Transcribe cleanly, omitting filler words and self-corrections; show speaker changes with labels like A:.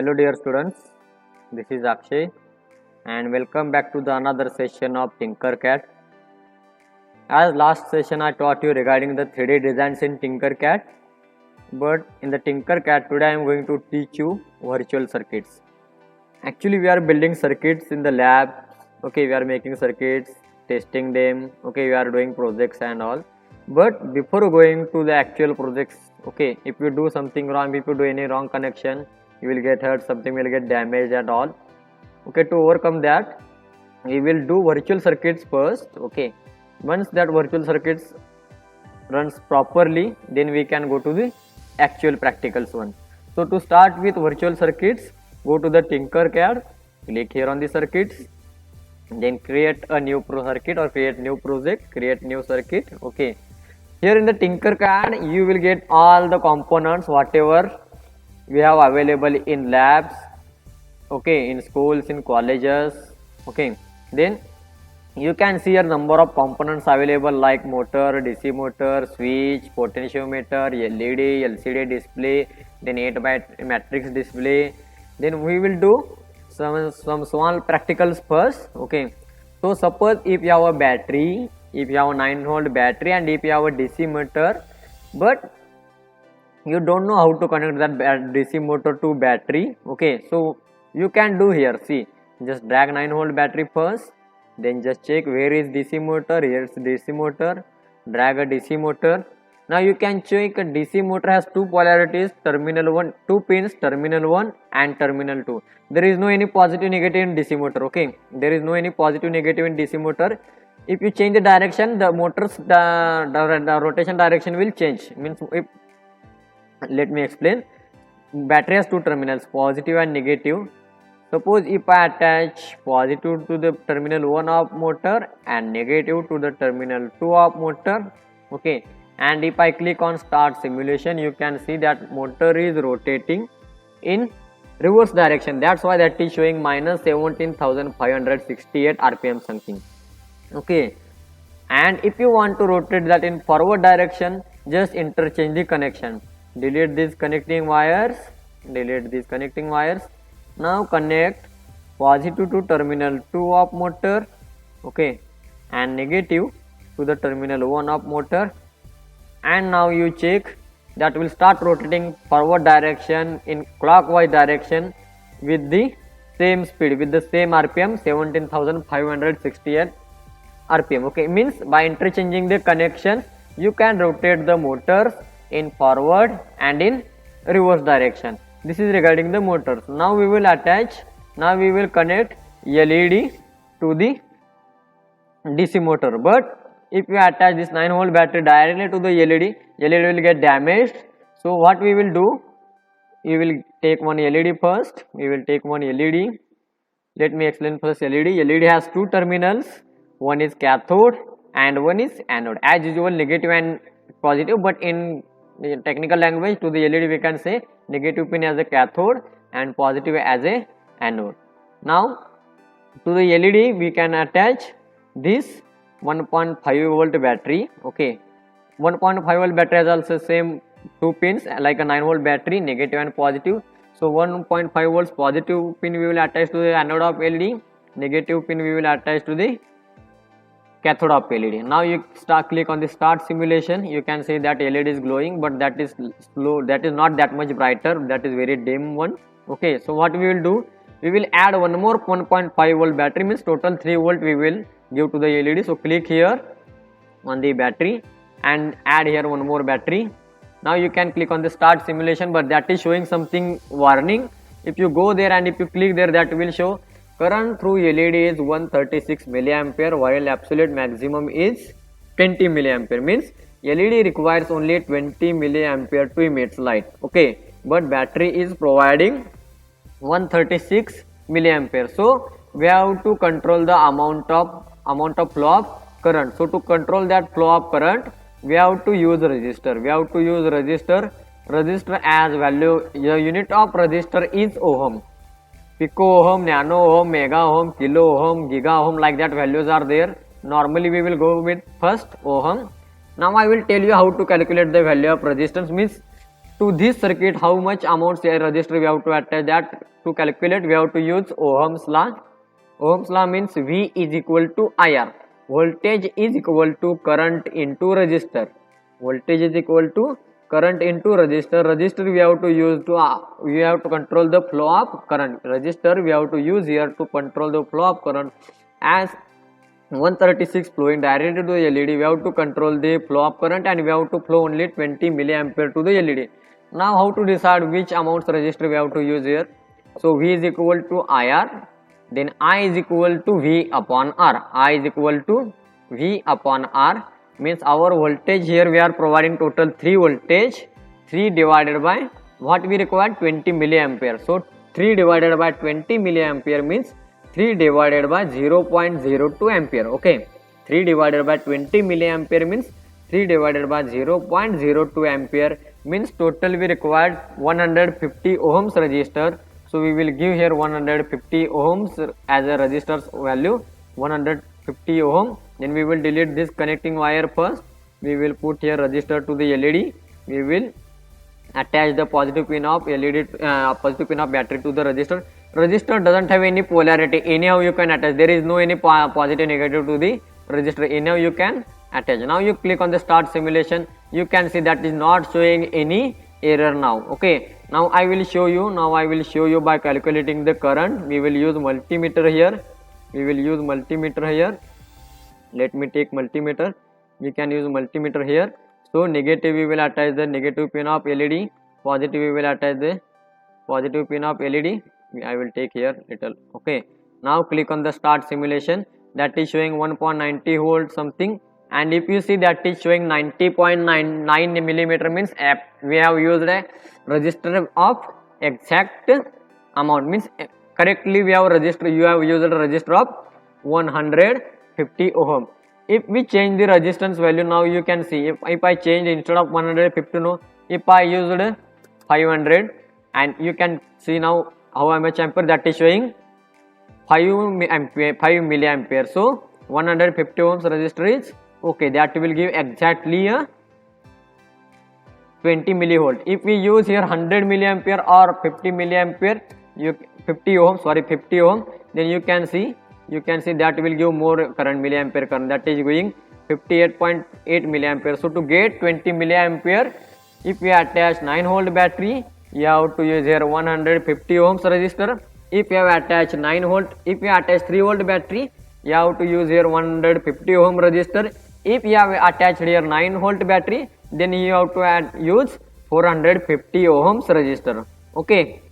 A: Hello dear students, this is Akshay and welcome back to the another session of Tinkercad. As last session I taught you regarding the 3D designs in Tinkercad, but in the Tinkercad today I am going to teach you virtual circuits. Actually we are building circuits in the lab, okay, we are making circuits, testing them, okay, we are doing projects and all. But before going to the actual projects, okay, if you do something wrong, if you do any wrong connection, you will get hurt, something will get damaged and all. Okay, to overcome that we will do virtual circuits first. Okay, once that virtual circuits runs properly, then we can go to the actual practicals one. So to start with virtual circuits, go to the Tinkercad, click here on the circuits, then create a new circuit or create new project, create new circuit. Okay, here in the Tinkercad you will get all the components whatever we have available in labs, okay, in schools, in colleges. Okay, then you can see a number of components available like motor, DC motor, switch, potentiometer, LED, LCD display, then 8-bit matrix display. Then we will do some small practicals first. Okay, so suppose if you have a battery, if you have a 9-volt battery and if you have a DC motor, but you don't know how to connect that DC motor to battery. Okay, so you can do here, see, just drag 9-volt battery first, then just check where is DC motor. Here is DC motor, drag a DC motor. Now you can check a DC motor has two polarities, terminal 1, 2 pins, terminal 1 and terminal 2. There is no any positive negative in DC motor. Okay, there is no any positive negative in DC motor. If you change the direction, the motor's the rotation direction will change. Means if, let me explain. Battery has two terminals, positive and negative. Suppose if I attach positive to the terminal 1 of motor and negative to the terminal 2 of motor, okay, and if I click on start simulation, you can see that motor is rotating in reverse direction. That's why that is showing minus 17,568 RPM something. Okay, and if you want to rotate that in forward direction, just interchange the connection. Delete these connecting wires, delete these connecting wires. Now connect positive to terminal 2 of motor, okay, and negative to the terminal 1 of motor, and now you check that will start rotating forward direction in clockwise direction with the same speed, with the same RPM, 17,568 RPM. Okay, means by interchanging the connections you can rotate the motors in forward and in reverse direction. This is regarding the motors. Now we will connect LED to the DC motor. But if you attach this 9-volt battery directly to the LED will get damaged. So what we will do, we will take one LED first. We will take one LED. Let me explain first LED. LED has two terminals. One is cathode and one is anode. As usual, negative and positive, but in technical language to the LED we can say negative pin as a cathode and positive as a anode. Now to the LED we can attach this 1.5 volt battery. Okay, 1.5 volt battery has also same two pins like a 9-volt battery, negative and positive. So 1.5 volts positive pin we will attach to the anode of LED, negative pin we will attach to the cathode of LED. Now you click on the start simulation. You can see that LED is glowing, but that is slow, that is not that much brighter, that is very dim one. Okay, so what we will do, we will add one more 1.5 volt battery, means total 3 volt we will give to the LED. So click here on the battery and add here one more battery. Now you can click on the start simulation, but that is showing something warning. If you go there and if you click there, that will show current through LED is 136 milliampere while absolute maximum is 20 milliampere. Means LED requires only 20 milliampere to emit light. Okay, but battery is providing 136 milliampere. So we have to control the amount of flow of current. So to control that flow of current, we have to use resistor. Resistor as value, the unit of resistor is ohm. Pico ohm, nano ohm, mega ohm, kilo ohm, giga ohm, like that values are there. Normally we will go with first ohm. Now I will tell you how to calculate the value of resistance. Means to this circuit, how much amount resistor we have to attach? That to calculate, we have to use Ohm's law. Ohm's law means V is equal to IR. Voltage is equal to current into resistor. Voltage is equal to current into resistor. Resistor we have to use to we have to control the flow of current. Resistor we have to use here to control the flow of current. As 136 flowing directly to the LED, we have to control the flow of current, and we have to flow only 20 milliampere to the LED. Now how to decide which amounts resistor we have to use here? So V is equal to IR, then I is equal to V upon R. I is equal to V upon R means our voltage here we are providing total 3 voltage, 3 divided by what we require 20 milliampere. So 3 divided by 20 milliampere means 3 divided by 0.02 ampere. Okay, 3 divided by 20 milliampere means 3 divided by 0.02 ampere means total we required 150 ohms resistor. So we will give here 150 ohms as a resistor's value, 150 ohm. Then we will delete this connecting wire first. We will put here resistor to the LED. We will attach the positive pin of LED, positive pin of battery to the resistor. Resistor doesn't have any polarity. Anyhow you can attach. There is no any positive negative to the resistor. Anyhow you can attach. Now you click on the start simulation. You can see that is not showing any error now. Okay. Now I will show you. Now I will show you by calculating the current. We will use multimeter here. We will use multimeter here. Let me take multimeter. We can use multimeter here. So negative we will attach the negative pin of LED. Positive we will attach the positive pin of LED. I will take here little. Okay. Now click on the start simulation. That is showing 1.90 volt something. And if you see that is showing 90.99 millimeter means we have used a resistor of exact amount, means correctly we have resistor, you have used a resistor of 150 ohm. If we change the resistance value, now you can see if I change instead of 150, no, if I used 500, and you can see now how much ampere that is showing 5 milliampere. So 150 ohms resistor is okay, that will give exactly a 20 millivolt. If we use here 100 milliampere or 50 milliampere, 50 ohm, then you can see that will give more current, milliampere current, that is going 58.8 milliampere. So to get 20 milliampere, if we attach 9 volt battery, you have to use here 150 ohms resistor. If you have attached 9 volt, if you attach 3 volt battery, you have to use here 150 ohm resistor. If you have attached here 9 volt battery, then you have to use 450 ohms resistor. Okay.